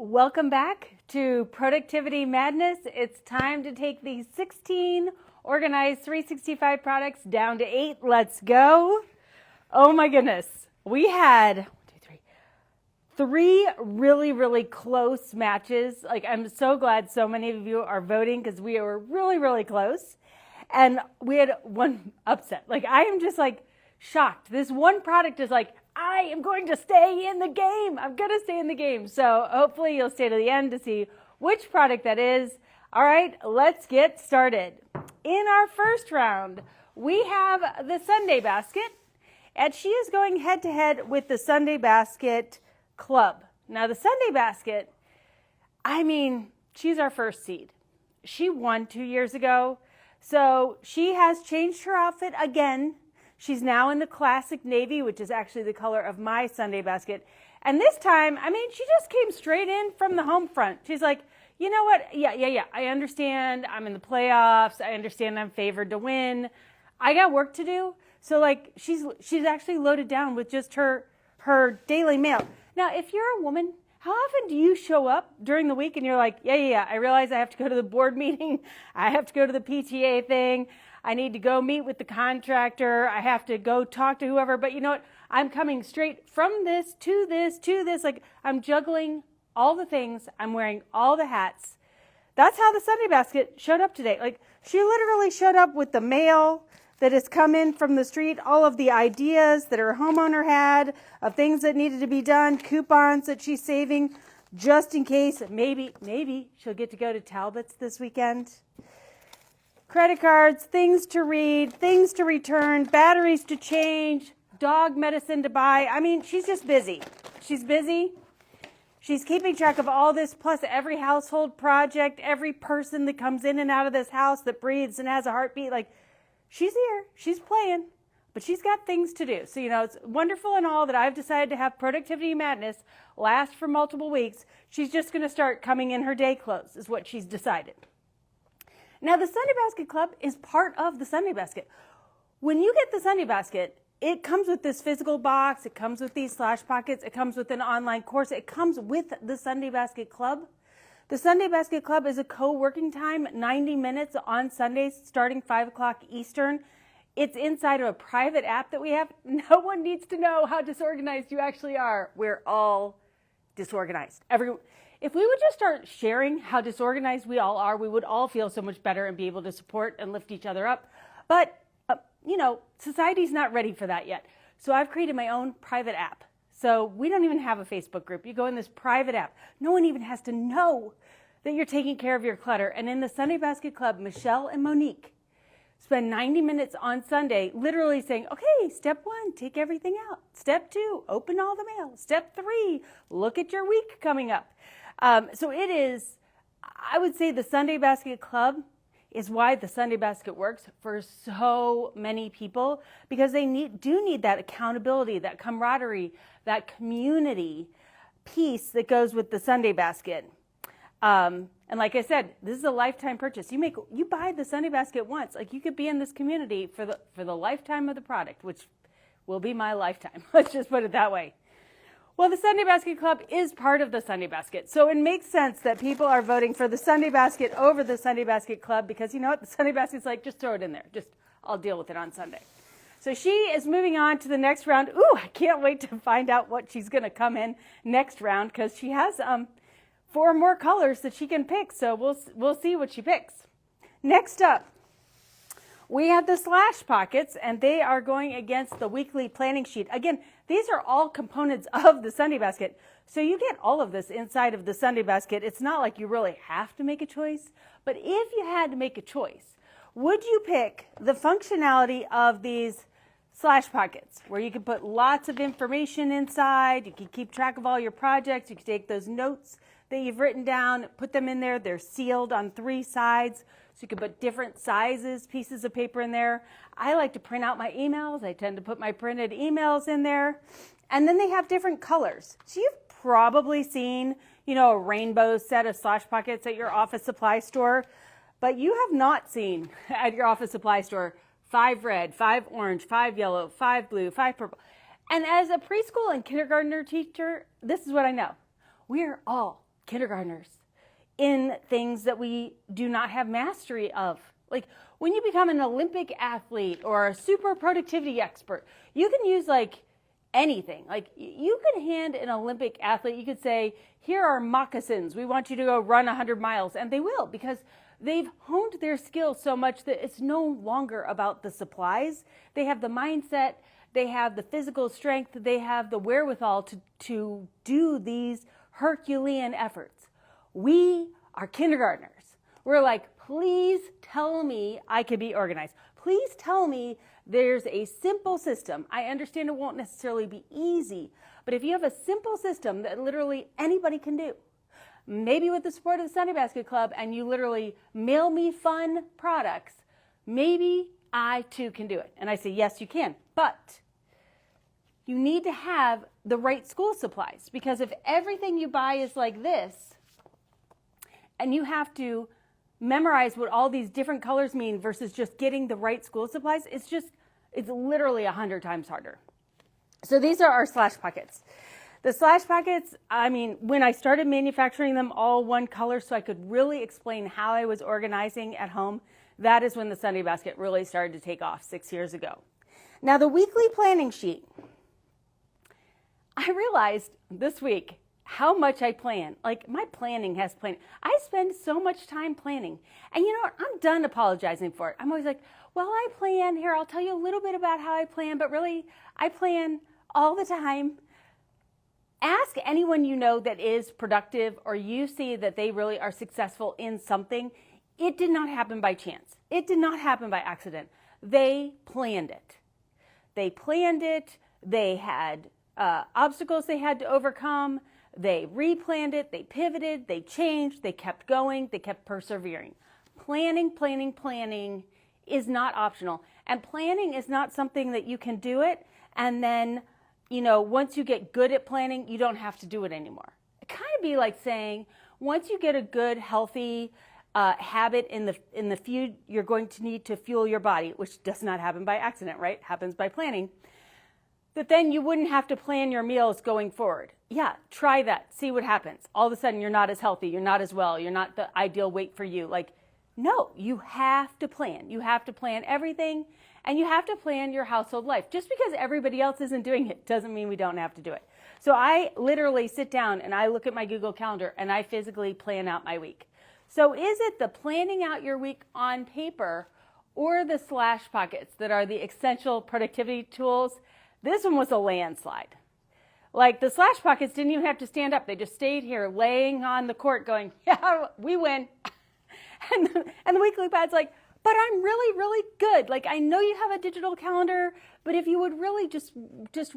Welcome back to Productivity Madness. It's time to take these 16 organized 365 products down to 8. Let's go. Oh my goodness. We had 3 really close matches. Like, I'm so glad so many of you are voting because we were really close. And we had one upset. Like, I am just like shocked. This one product is like, I am going to stay in the game. I'm going to stay in the game. So hopefully you'll stay to the end to see which product that is. All right, let's get started. In our first round, we have the Sunday Basket, and she is going head to head with the Sunday Basket Club. Now the Sunday Basket, I mean, she's our first seed. She won 2 years ago, so she has changed her outfit again. She's now in the classic navy, which is actually the color of my Sunday Basket. And this time, I mean, she just came straight in from the home front. She's like, you know what? Yeah. I understand I'm in the playoffs. I understand I'm favored to win. I got work to do. So like, she's actually loaded down with just her Daily Mail. Now, if you're a woman, how often do you show up during the week and you're like, yeah, I realize I have to go to the board meeting. I have to go to the PTA thing. I need to go meet with the contractor. I have to go talk to whoever. But you know what? I'm coming straight from this to this to this. Like, I'm juggling all the things. I'm wearing all the hats. That's how the Sunday Basket showed up today. Like, she literally showed up with the mail that has come in from the street, all of the ideas that her homeowner had of things that needed to be done, coupons that she's saving just in case maybe she'll get to go to Talbot's this weekend. Credit cards, things to read, things to return, batteries to change, dog medicine to buy. I mean, she's just busy. She's busy. She's keeping track of all this, plus every household project, every person that comes in and out of this house that breathes and has a heartbeat. Like, she's here, she's playing, but she's got things to do. So, you know, it's wonderful and all that I've decided to have Productivity Madness last for multiple weeks. She's just going to start coming in her day clothes is what she's decided. Now, the Sunday Basket Club is part of the Sunday Basket. When you get the Sunday Basket, it comes with this physical box. It comes with these slash pockets. It comes with an online course. It comes with the Sunday Basket Club. The Sunday Basket Club is a co-working time, 90 minutes on Sundays, starting 5 o'clock Eastern. It's inside of a private app that we have. No one needs to know how disorganized you actually are. We're all disorganized. If we would just start sharing how disorganized we all are, we would all feel so much better and be able to support and lift each other up. But, you know, society's not ready for that yet. So I've created my own private app. So we don't even have a Facebook group. You go in this private app. No one even has to know that you're taking care of your clutter. And in the Sunday Basket Club, Michelle and Monique spend 90 minutes on Sunday literally saying, okay, step 1, take everything out. Step 2, open all the mail. Step 3, look at your week coming up. So it is, I would say the Sunday Basket Club is why the Sunday Basket works for so many people, because they do need that accountability, that camaraderie, that community piece that goes with the Sunday Basket. And like I said, this is a lifetime purchase. You buy the Sunday Basket once, like you could be in this community for the lifetime of the product, which will be my lifetime. Let's just put it that way. Well, the Sunday Basket Club is part of the Sunday Basket. So it makes sense that people are voting for the Sunday Basket over the Sunday Basket Club because, you know what, the Sunday Basket's like, just throw it in there. I'll deal with it on Sunday. So she is moving on to the next round. Ooh, I can't wait to find out what she's going to come in next round because she has 4 more colors that she can pick. So we'll see what she picks. Next up, we have the slash pockets, and they are going against the weekly planning sheet. Again, these are all components of the Sunday Basket. So you get all of this inside of the Sunday Basket. It's not like you really have to make a choice, but if you had to make a choice, would you pick the functionality of these slash pockets where you can put lots of information inside, you can keep track of all your projects, you can take those notes that you've written down, put them in there, they're sealed on 3 sides, so you can put different sizes, pieces of paper in there. I like to print out my emails. I tend to put my printed emails in there. And then they have different colors. So you've probably seen, you know, a rainbow set of slash pockets at your office supply store, but you have not seen at your office supply store 5 red, 5 orange, 5 yellow, 5 blue, 5 purple. And as a preschool and kindergartner teacher, this is what I know. We are all kindergartners in things that we do not have mastery of. Like when you become an Olympic athlete or a super productivity expert, you can use like anything. Like you could hand an Olympic athlete, you could say, here are moccasins. We want you to go run 100 miles. And they will, because they've honed their skills so much that it's no longer about the supplies. They have the mindset, they have the physical strength, they have the wherewithal to do these Herculean efforts. We are kindergartners. We're like, please tell me I can be organized. Please tell me there's a simple system. I understand it won't necessarily be easy, but if you have a simple system that literally anybody can do, maybe with the support of the Sunday Basket Club, and you literally mail me fun products, maybe I too can do it. And I say, yes, you can, but you need to have the right school supplies, because if everything you buy is like this, and you have to memorize what all these different colors mean versus just getting the right school supplies, it's literally 100 times harder. So these are our Slash Pockets. The Slash Pockets, I mean, when I started manufacturing them all one color so I could really explain how I was organizing at home, that is when the Sunday Basket really started to take off 6 years ago. Now the weekly planning sheet, I realized this week how much I plan. Like my planning has planned. I spend so much time planning. And you know what? I'm done apologizing for it. I'm always like, well, I plan here. I'll tell you a little bit about how I plan, but really I plan all the time. Ask anyone you know that is productive or you see that they really are successful in something. It did not happen by chance. It did not happen by accident. They planned it. They planned it. They had obstacles they had to overcome. They replanned it, they pivoted, they changed, they kept going, they kept persevering. Planning, planning, planning is not optional. And planning is not something that you can do it and then, you know, once you get good at planning, you don't have to do it anymore. It kind of be like saying, once you get a good, healthy habit in the food you're going to need to fuel your body, which does not happen by accident, right? Happens by planning. That then you wouldn't have to plan your meals going forward. Yeah, try that. See what happens. All of a sudden, you're not as healthy. You're not as well. You're not the ideal weight for you. Like, no, you have to plan. You have to plan everything, and you have to plan your household life. Just because everybody else isn't doing it doesn't mean we don't have to do it. So I literally sit down and I look at my Google Calendar and I physically plan out my week. So is it the planning out your week on paper or the Slash Pockets that are the essential productivity tools? This one was a landslide. Like the Slash Pockets didn't even have to stand up. They just stayed here laying on the court going, yeah, we win. And the weekly pad's like, but I'm really, really good. Like I know you have a digital calendar, but if you would really just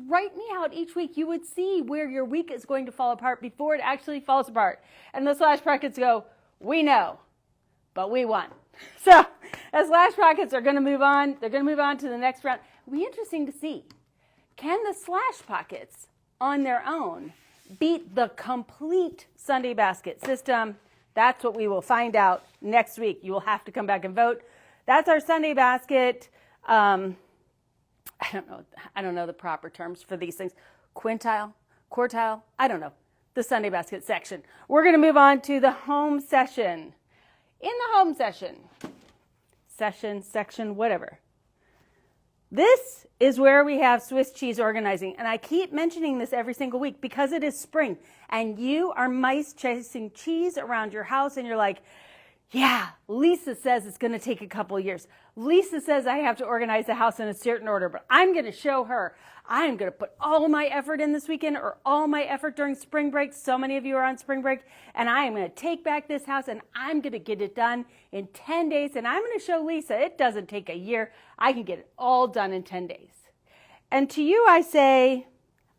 write me out each week, you would see where your week is going to fall apart before it actually falls apart. And the Slash Pockets go, we know, but we won. So as Slash Pockets are going to move on, they're going to move on to the next round. It'll be interesting to see. Can the Slash Pockets on their own beat the complete Sunday Basket system? That's what we will find out next week. You will have to come back and vote. That's our Sunday Basket. I don't know the proper terms for these things. Quintile, quartile, I don't know. The Sunday Basket section. We're going to move on to the home session. In the home session, section, whatever. This is where we have Swiss cheese organizing. And I keep mentioning this every single week because it is spring and you are mice chasing cheese around your house and you're like, yeah, Lisa says it's going to take a couple of years. Lisa says I have to organize the house in a certain order, but I'm going to show her. I am going to put all my effort in this weekend or all my effort during spring break. So many of you are on spring break and I am going to take back this house and I'm going to get it done in 10 days. And I'm going to show Lisa it doesn't take a year. I can get it all done in 10 days. And to you, I say,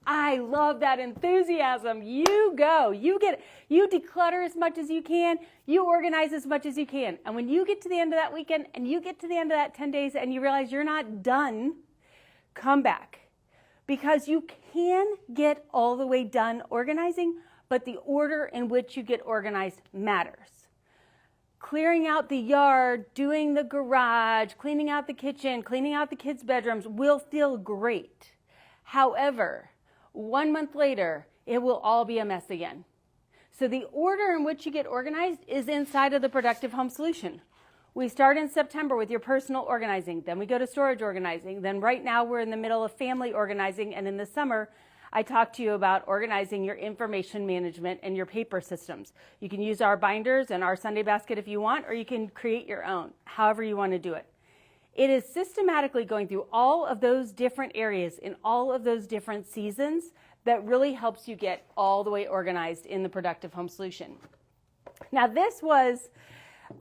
I love that enthusiasm. You go, you get it. You declutter as much as you can. You organize as much as you can. And when you get to the end of that weekend and you get to the end of that 10 days and you realize you're not done, come back. Because you can get all the way done organizing, but the order in which you get organized matters. Clearing out the yard, doing the garage, cleaning out the kitchen, cleaning out the kids' bedrooms will feel great. However, 1 month later, it will all be a mess again. So the order in which you get organized is inside of the Productive Home Solution. We start in September with your personal organizing, then we go to storage organizing, then right now we're in the middle of family organizing, and in the summer I talk to you about organizing your information management and your paper systems. You can use our binders and our Sunday basket if you want, or you can create your own, however you want to do it. It is systematically going through all of those different areas in all of those different seasons that really helps you get all the way organized in the Productive Home Solution. Now this was,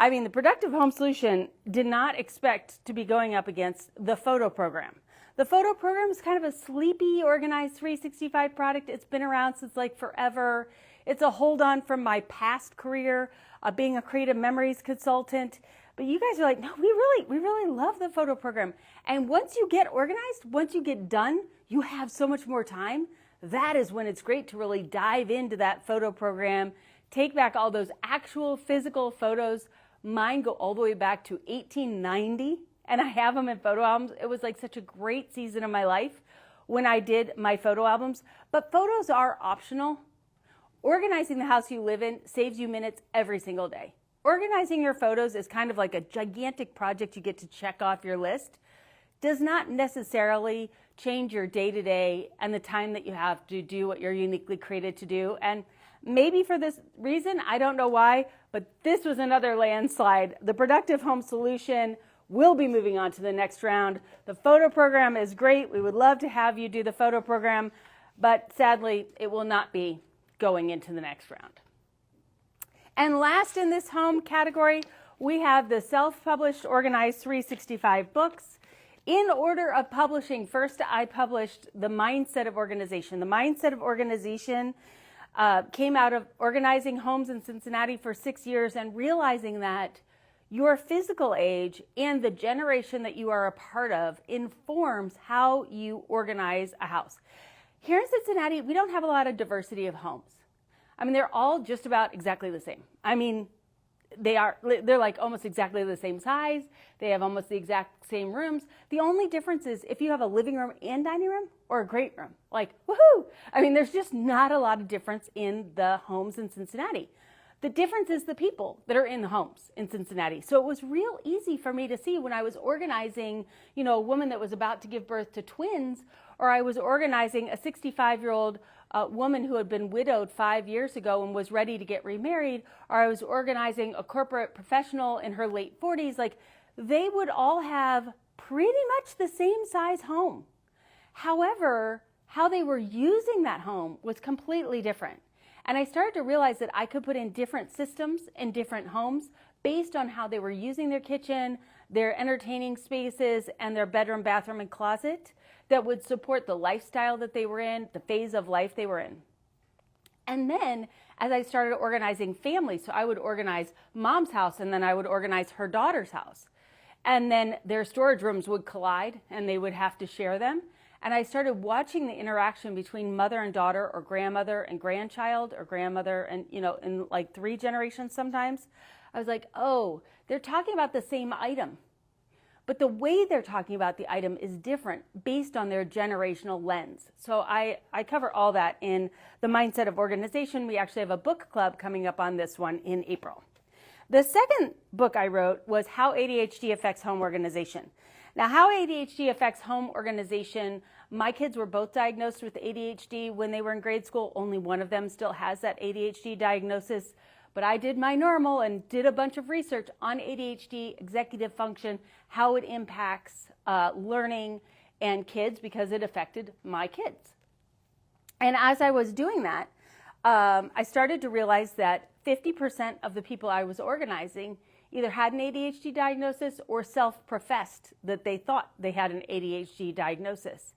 the Productive Home Solution did not expect to be going up against the photo program. The photo program is kind of a sleepy, organized 365 product. It's been around since like forever. It's a hold on from my past career, being a creative memories consultant. But you guys are like, no, we really love the photo program. And once you get organized, once you get done, you have so much more time. That is when it's great to really dive into that photo program, take back all those actual physical photos. Mine go all the way back to 1890, and I have them in photo albums. It was like such a great season of my life when I did my photo albums. But photos are optional. Organizing the house you live in saves you minutes every single day. Organizing your photos is kind of like a gigantic project you get to check off your list. Does not necessarily change your day-to-day and the time that you have to do what you're uniquely created to do. And maybe for this reason, I don't know why, but this was another landslide. The Productive Home Solution will be moving on to the next round. The photo program is great. We would love to have you do the photo program, but sadly, it will not be going into the next round. And last in this home category, we have the self-published Organized 365 books. In order of publishing, first I published The Mindset of Organization. The Mindset of Organization came out of organizing homes in Cincinnati for 6 years and realizing that your physical age and the generation that you are a part of informs how you organize a house. Here in Cincinnati, we don't have a lot of diversity of homes. They're all just about exactly the same. They're like almost exactly the same size. They have almost the exact same rooms. The only difference is if you have a living room and dining room or a great room, like woohoo! There's just not a lot of difference in the homes in Cincinnati. The difference is the people that are in the homes in Cincinnati. So it was real easy for me to see when I was organizing, a woman that was about to give birth to twins, or I was organizing a 65-year-old woman who had been widowed 5 years ago and was ready to get remarried, or I was organizing a corporate professional in her late 40s. Like, they would all have pretty much the same size home. However, how they were using that home was completely different. And I started to realize that I could put in different systems in different homes based on how they were using their kitchen, their entertaining spaces, and their bedroom, bathroom, and closet that would support the lifestyle that they were in, the phase of life they were in. And then as I started organizing families, so I would organize mom's house and then I would organize her daughter's house. And then their storage rooms would collide and they would have to share them. And I started watching the interaction between mother and daughter, or grandmother and grandchild, or grandmother and, in like 3 generations sometimes. I was like, oh, they're talking about the same item. But the way they're talking about the item is different based on their generational lens. So I cover all that in The Mindset of Organization. We actually have a book club coming up on this one in April. The second book I wrote was How ADHD Affects Home Organization. Now, how ADHD affects home organization, my kids were both diagnosed with ADHD when they were in grade school. Only one of them still has that ADHD diagnosis. But I did my normal and did a bunch of research on ADHD, executive function, how it impacts learning and kids, because it affected my kids. And as I was doing that, I started to realize that 50% of the people I was organizing either had an ADHD diagnosis or self-professed that they thought they had an ADHD diagnosis.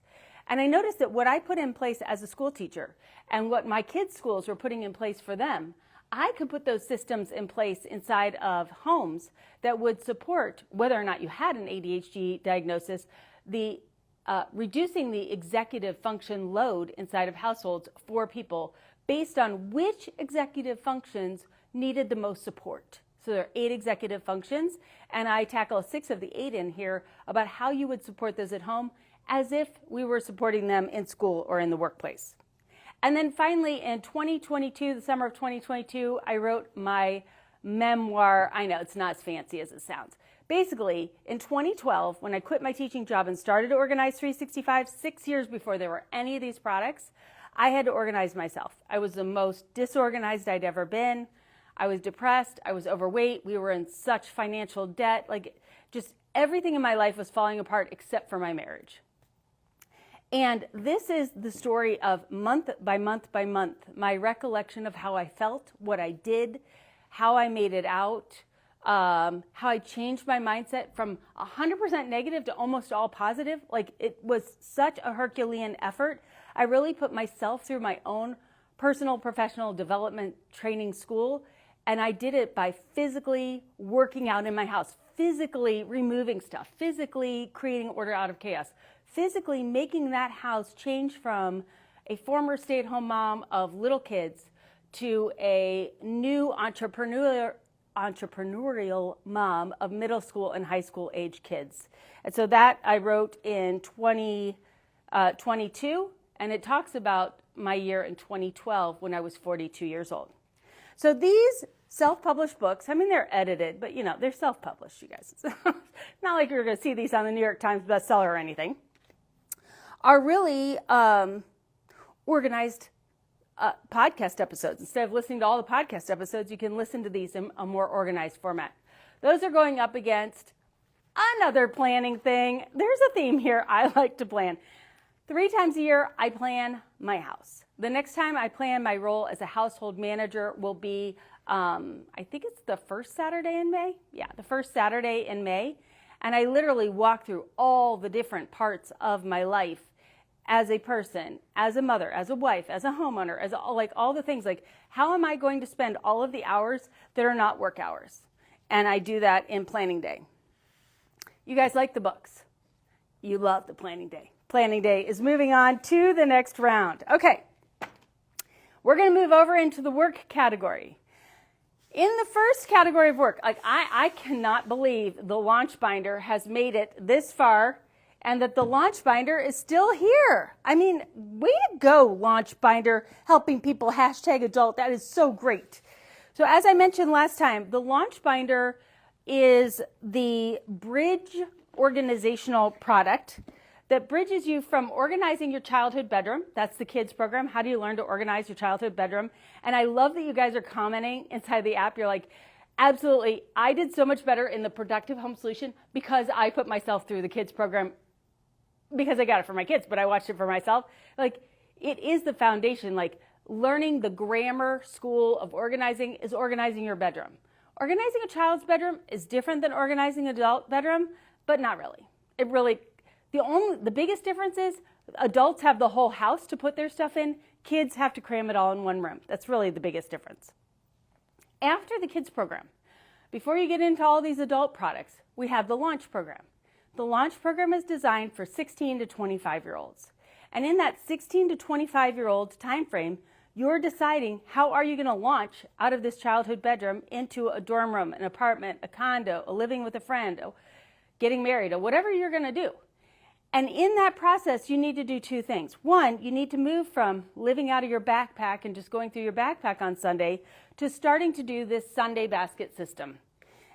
And I noticed that what I put in place as a school teacher and what my kids' schools were putting in place for them, I could put those systems in place inside of homes that would support, whether or not you had an ADHD diagnosis, the reducing the executive function load inside of households for people based on which executive functions needed the most support. So there are 8 executive functions, and I tackle 6 of the 8 in here about how you would support those at home as if we were supporting them in school or in the workplace. And then finally in 2022, the summer of 2022, I wrote my memoir. I know it's not as fancy as it sounds. Basically, in 2012, when I quit my teaching job and started to Organize 365, 6 years before there were any of these products, I had to organize myself. I was the most disorganized I'd ever been. I was depressed. I was overweight. We were in such financial debt. Like, just everything in my life was falling apart except for my marriage. And this is the story of month by month by month, my recollection of how I felt, what I did, how I made it out, how I changed my mindset from 100% negative to almost all positive. Like, it was such a Herculean effort. I really put myself through my own personal professional development training school, and I did it by physically working out in my house, physically removing stuff, physically creating order out of chaos, physically making that house change from a former stay-at-home mom of little kids to a new entrepreneurial mom of middle school and high school age kids. And so that I wrote in 2022, and it talks about my year in 2012 when I was 42 years old. So these self-published books, I mean, they're edited, but they're self-published, you guys. It's not like you're going to see these on the New York Times bestseller or anything, are really organized podcast episodes. Instead of listening to all the podcast episodes, you can listen to these in a more organized format. Those are going up against another planning thing. There's a theme here. I like to plan. 3 times a year, I plan my house. The next time I plan my role as a household manager will be, I think it's the first Saturday in May. Yeah, the first Saturday in May. And I literally walk through all the different parts of my life as a person, as a mother, as a wife, as a homeowner, as all the things. Like, how am I going to spend all of the hours that are not work hours? And I do that in Planning Day. You guys like the books. You love the Planning Day. Planning Day is moving on to the next round. Okay, we're going to move over into the work category. In the first category of work, I cannot believe the Launch Binder has made it this far and that the Launch Binder is still here. I mean, way to go, Launch Binder, helping people #adult. That is so great. So as I mentioned last time, the Launch Binder is the bridge organizational product that bridges you from organizing your childhood bedroom. That's the kids program. How do you learn to organize your childhood bedroom? And I love that you guys are commenting inside the app. You're like, absolutely, I did so much better in the Productive Home Solution because I put myself through the kids program, because I got it for my kids, but I watched it for myself. Like, it is the foundation. Like, learning the grammar school of organizing is organizing your bedroom. Organizing a child's bedroom is different than organizing an adult bedroom, but not really. The biggest difference is adults have the whole house to put their stuff in. Kids have to cram it all in one room. That's really the biggest difference. After the kids program, before you get into all these adult products, we have the Launch program. The Launch program is designed for 16 to 25-year-olds. And in that 16 to 25-year-old time frame, you're deciding how are you going to launch out of this childhood bedroom into a dorm room, an apartment, a condo, a living with a friend, getting married, or whatever you're going to do. And in that process, you need to do 2 things. One, you need to move from living out of your backpack and just going through your backpack on Sunday to starting to do this Sunday basket system.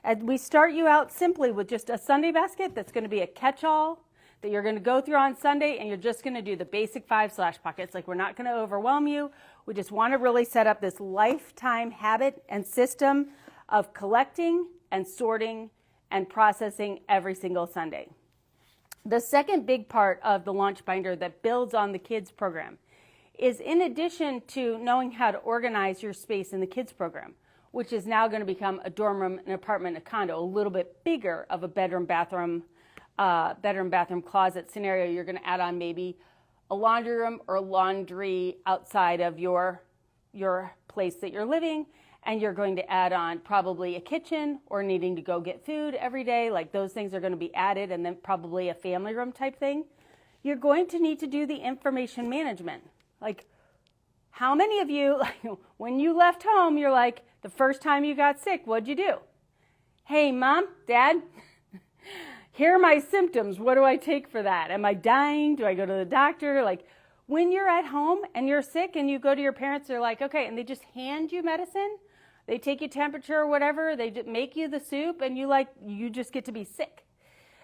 And we start you out simply with just a Sunday basket that's going to be a catch-all that you're going to go through on Sunday, and you're just going to do the basic 5 slash pockets. Like, we're not going to overwhelm you. We just want to really set up this lifetime habit and system of collecting and sorting and processing every single Sunday. The second big part of the Launch Binder that builds on the kids program is, in addition to knowing how to organize your space in the kids program, which is now going to become a dorm room, an apartment, a condo, a little bit bigger of a bedroom, bathroom, closet scenario. You're going to add on maybe a laundry room or laundry outside of your place that you're living. And you're going to add on probably a kitchen or needing to go get food every day. Like, those things are going to be added, and then probably a family room type thing. You're going to need to do the information management. Like, how many of you, when you left home, you're like, the first time you got sick, what'd you do? Hey, Mom, Dad, here are my symptoms. What do I take for that? Am I dying? Do I go to the doctor? Like, When you're at home and you're sick and you go to your parents, they're like, okay, and they just hand you medicine. They take your temperature or whatever. They make you the soup and you just get to be sick.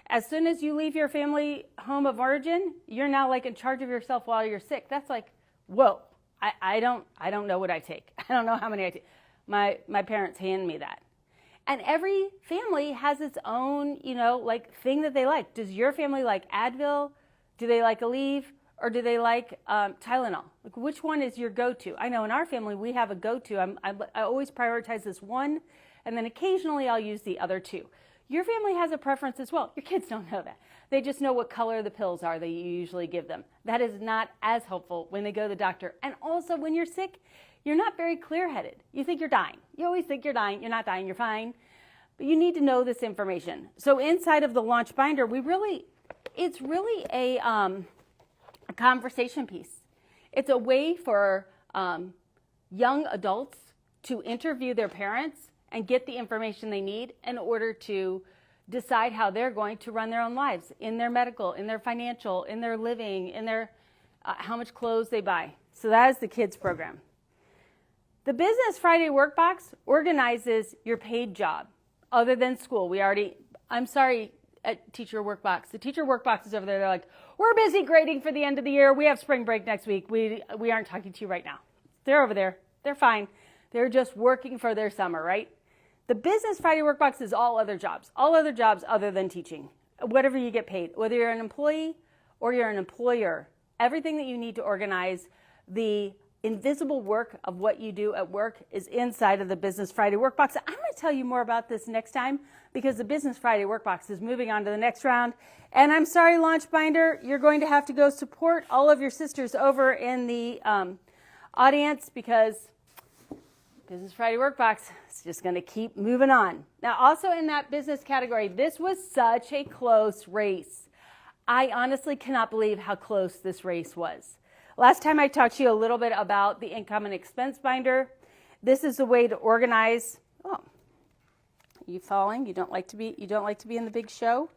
As soon as you leave your family home of origin, you're now like in charge of yourself while you're sick. That's like, whoa, I don't know what I take. I don't know how many I take. My parents hand me that. And every family has its own, like thing that they like. Does your family like Advil? Do they like Aleve? Or do they like Tylenol? Like, which one is your go-to? I know in our family we have a go-to. I always prioritize this one, and then occasionally I'll use the other two. Your family has a preference as well. Your kids don't know that. They just know what color the pills are that you usually give them. That is not as helpful when they go to the doctor. And also when you're sick, you're not very clear-headed. You think you're dying. You always think you're dying. You're not dying. You're fine. But you need to know this information. So inside of the launch binder, it's really a conversation piece. It's a way for young adults to interview their parents and get the information they need in order to decide how they're going to run their own lives in their medical, in their financial, in their living, in their how much clothes they buy. So that is the kids program. The Business Friday Workbox organizes your paid job other than school. I'm sorry, Teacher Workbox. The Teacher Workbox is over there. They're like, we're busy grading for the end of the year. We have spring break next week. We aren't talking to you right now. They're over there. They're fine. They're just working for their summer, right? The Business Friday Workbox is all other jobs other than teaching. Whatever you get paid, whether you're an employee or you're an employer, everything that you need to organize the invisible work of what you do at work is inside of the Business Friday Workbox. I'm going to tell you more about this next time because the Business Friday Workbox is moving on to the next round. And I'm sorry, Launch Binder, you're going to have to go support all of your sisters over in the audience because Business Friday Workbox is just going to keep moving on. Now, also in that business category, this was such a close race. I honestly cannot believe how close this race was. Last time I talked to you a little bit about the income and expense binder. This is a way to organize. Oh, you falling? You don't like to be in the big show?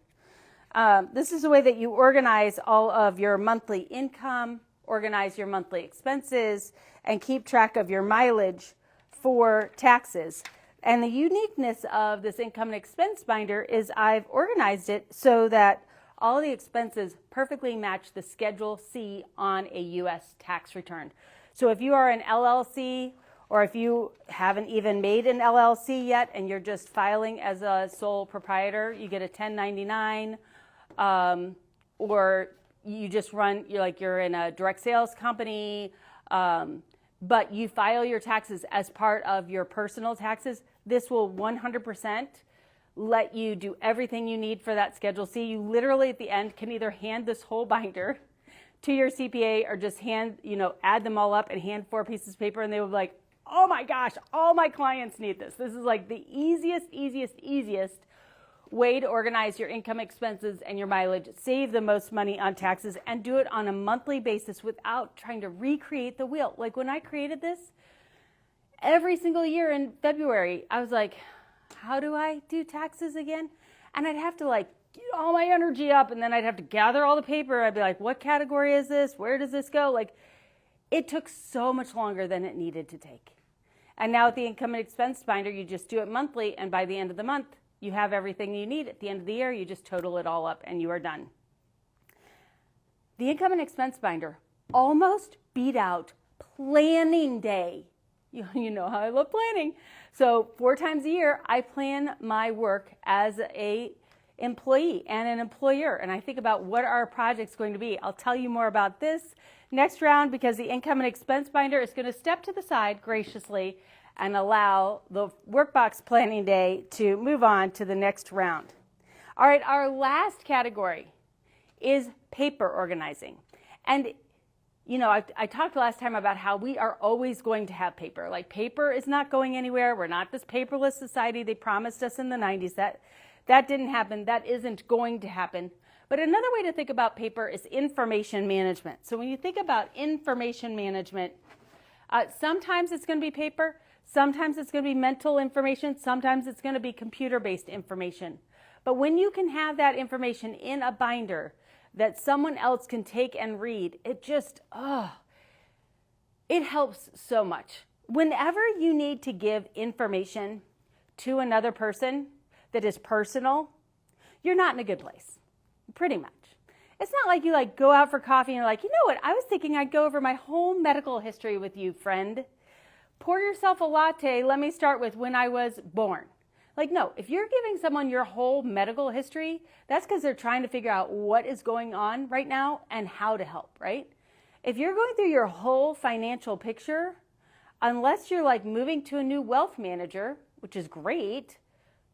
This is a way that you organize all of your monthly income, organize your monthly expenses, and keep track of your mileage for taxes. And the uniqueness of this income and expense binder is I've organized it so that all the expenses perfectly match the Schedule C on a U.S. tax return. So if you are an LLC or if you haven't even made an LLC yet and you're just filing as a sole proprietor, you get a 1099, or you just you're in a direct sales company, but you file your taxes as part of your personal taxes, this will 100% let you do everything you need for that Schedule C. You literally at the end can either hand this whole binder to your CPA or just add them all up and hand 4 pieces of paper and they will be like, oh my gosh, all my clients need this. This is like the easiest way to organize your income, expenses, and your mileage, save the most money on taxes, and do it on a monthly basis without trying to recreate the wheel. Like when I created this, every single year in February, I was like, how do I do taxes again? And I'd have to get all my energy up, and then I'd have to gather all the paper. I'd be like, what category is this? Where does this go? It took so much longer than it needed to take. And now with the income and expense binder, you just do it monthly, and by the end of the month, you have everything you need. At the end of the year, you just total it all up, and you are done. The income and expense binder almost beat out planning day. You know how I love planning. So 4 times a year, I plan my work as an employee and an employer, and I think about what our project's going to be. I'll tell you more about this next round because the income and expense binder is going to step to the side graciously and allow the workbox planning day to move on to the next round. All right, our last category is paper organizing. And I talked last time about how we are always going to have paper. Paper is not going anywhere. We're not this paperless society they promised us in the 90s. That didn't happen. That isn't going to happen. But another way to think about paper is information management. So when you think about information management, sometimes it's going to be paper. Sometimes it's going to be mental information. Sometimes it's going to be computer-based information. But when you can have that information in a binder that someone else can take and read, it just, it helps so much. Whenever you need to give information to another person that is personal, you're not in a good place, pretty much. It's not like you go out for coffee and you're like, you know what, I was thinking I'd go over my whole medical history with you, friend. Pour yourself a latte, let me start with when I was born. No, if you're giving someone your whole medical history, that's because they're trying to figure out what is going on right now and how to help, right? If you're going through your whole financial picture, unless you're moving to a new wealth manager, which is great,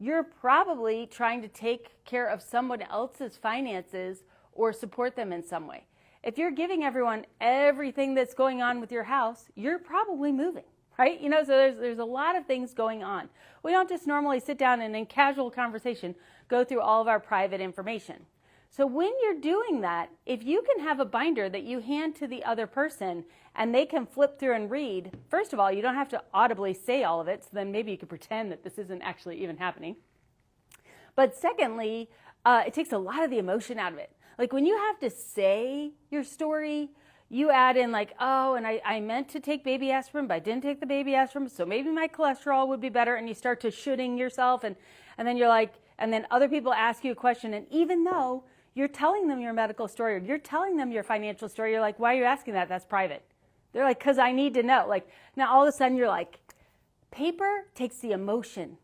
you're probably trying to take care of someone else's finances or support them in some way. If you're giving everyone everything that's going on with your house, you're probably moving, right? So there's a lot of things going on. We don't just normally sit down and in casual conversation go through all of our private information. So when you're doing that, if you can have a binder that you hand to the other person and they can flip through and read, first of all, you don't have to audibly say all of it, so then maybe you could pretend that this isn't actually even happening. But secondly, it takes a lot of the emotion out of it. When you have to say your story, you add in oh, and I meant to take baby aspirin, but I didn't take the baby aspirin, so maybe my cholesterol would be better, and you start to shoulding yourself, and then you're and then other people ask you a question, and even though you're telling them your medical story, or you're telling them your financial story, you're why are you asking that? That's private. They're because I need to know. Now all of a sudden you're paper takes the emotion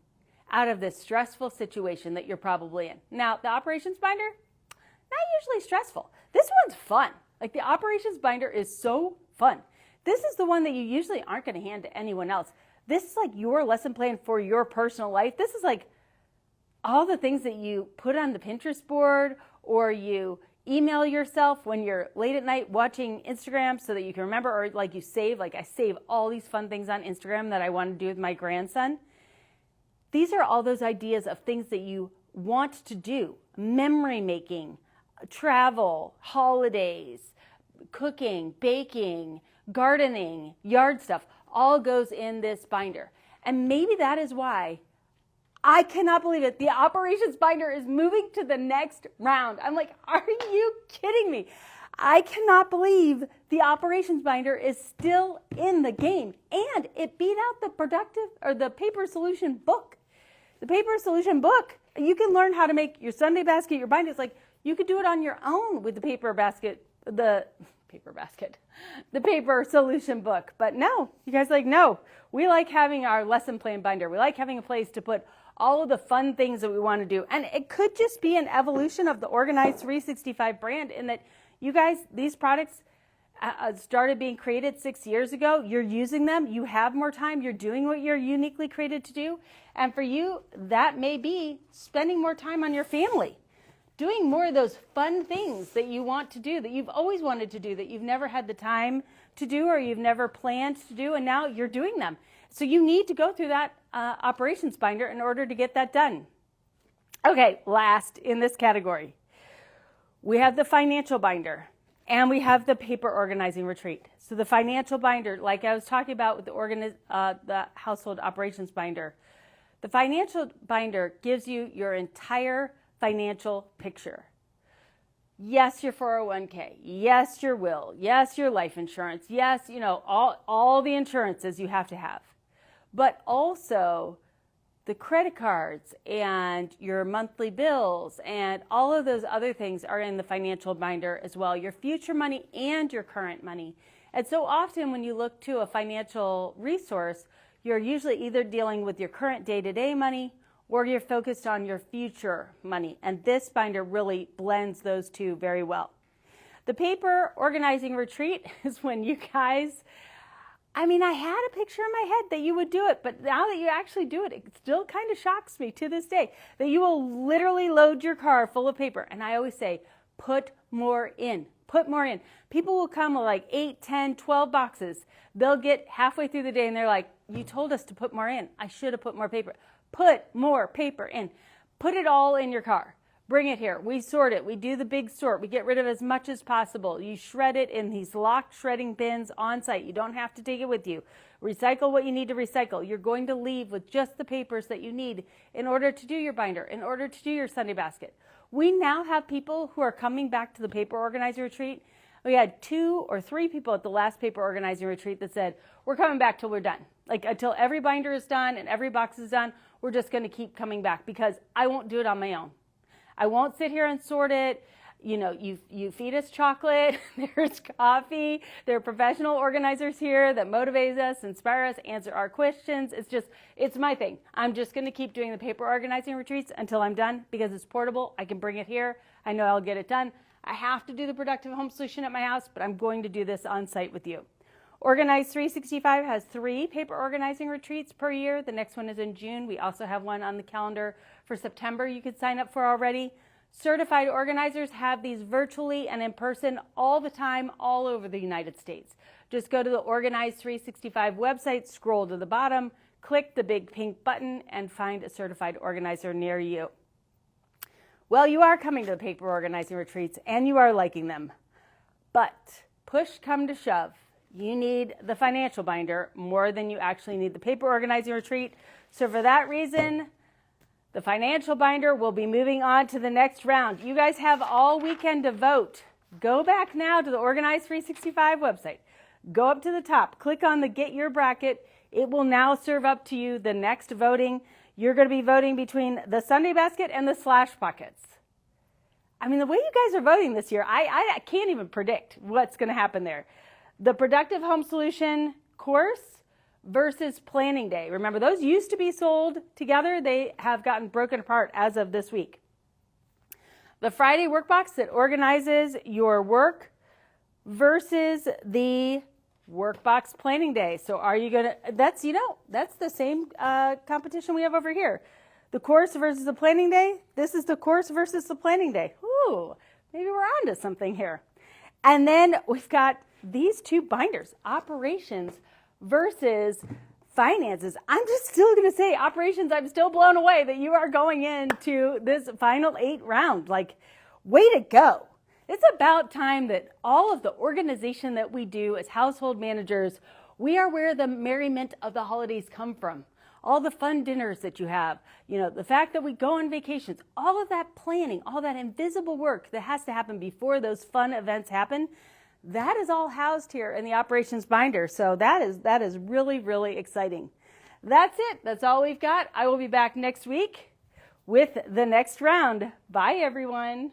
out of this stressful situation that you're probably in. Now, the operations binder, not usually stressful. This one's fun. The operations binder is so fun. This is the one that you usually aren't going to hand to anyone else. This is your lesson plan for your personal life. This is all the things that you put on the Pinterest board, or you email yourself when you're late at night watching Instagram so that you can remember, or you save. I save all these fun things on Instagram that I want to do with my grandson. These are all those ideas of things that you want to do. Memory making, travel, holidays, cooking, baking, gardening, yard stuff, all goes in this binder. And maybe that is why I cannot believe it. The operations binder is moving to the next round. I'm are you kidding me? I cannot believe the operations binder is still in the game. And it beat out the paper solution book. The paper solution book, you can learn how to make your Sunday basket, your binder. It's you could do it on your own with the paper solution book. But no, you guys no. We like having our lesson plan binder. We like having a place to put all of the fun things that we want to do. And it could just be an evolution of the Organized 365 brand in that you guys, these products started being created 6 years ago. You're using them. You have more time. You're doing what you're uniquely created to do. And for you, that may be spending more time on your family, doing more of those fun things that you want to do, that you've always wanted to do, that you've never had the time to do, or you've never planned to do, and now you're doing them. So you need to go through that operations binder in order to get that done. Okay, last in this category, we have the financial binder and we have the paper organizing retreat. So the financial binder, like I was talking about with the household operations binder, the financial binder gives you your entire financial picture. Yes, your 401k. Yes, your will. Yes, your life insurance. Yes, all the insurances you have to have. But also the credit cards and your monthly bills and all of those other things are in the financial binder as well. Your future money and your current money. And so often when you look to a financial resource, you're usually either dealing with your current day-to-day money or you're focused on your future money. And this binder really blends those two very well. The paper organizing retreat is when you guys, I had a picture in my head that you would do it, but now that you actually do it, it still kind of shocks me to this day that you will literally load your car full of paper. And I always say, put more in. Put more in. People will come with 8, 10, 12 boxes. They'll get halfway through the day and they're like, you told us to put more in. I should have put more paper. Put more paper in. Put it all in your car. Bring it here. We sort it. We do the big sort. We get rid of as much as possible. You shred it in these locked shredding bins on site. You don't have to take it with you. Recycle what you need to recycle. You're going to leave with just the papers that you need in order to do your binder, in order to do your Sunday basket. We now have people who are coming back to the paper organizing retreat. We had 2 or 3 people at the last paper organizing retreat that said, we're coming back till we're done. Like until every binder is done and every box is done, we're just going to keep coming back because I won't do it on my own. I won't sit here and sort it. You know, you feed us chocolate, there's coffee, there are professional organizers here that motivate us, inspire us, answer our questions. It's my thing. I'm just going to keep doing the paper organizing retreats until I'm done because it's portable. I can bring it here. I know I'll get it done. I have to do the Productive Home Solution at my house, but I'm going to do this on site with you. Organize 365 has 3 paper organizing retreats per year. The next one is in June. We also have one on the calendar for September you could sign up for already. Certified organizers have these virtually and in person all the time, all over the United States. Just go to the Organize 365 website, scroll to the bottom, click the big pink button, and find a certified organizer near you. Well, you are coming to the paper organizing retreats, and you are liking them. But push come to shove, you need the financial binder more than you actually need the paper organizing retreat. So for that reason, the financial binder will be moving on to the next round. You guys have all weekend to vote. Go back now to the Organize 365 website. Go up to the top, click on the Get Your Bracket. It will now serve up to you the next voting. You're going to be voting between the Sunday Basket and the Slash Pockets. I mean, the way you guys are voting this year, I can't even predict what's going to happen there. The Productive Home Solution course versus Planning Day. Remember, those used to be sold together. They have gotten broken apart as of this week. The Friday workbox that organizes your work versus the Workbox Planning Day. So are you going to, that's the same competition we have over here. The course versus the Planning Day. This is the course versus the Planning Day. Ooh, maybe we're on to something here. And then we've got these 2 binders, Operations versus Finances. I'm just still going to say Operations. I'm still blown away that you are going into this final 8 round. Like, way to go. It's about time that all of the organization that we do as household managers, we are where the merriment of the holidays come from. All the fun dinners that you have, the fact that we go on vacations, all of that planning, all that invisible work that has to happen before those fun events happen, that is all housed here in the Operations binder. So that is really, really exciting. That's it. That's all we've got. I will be back next week with the next round. Bye, everyone.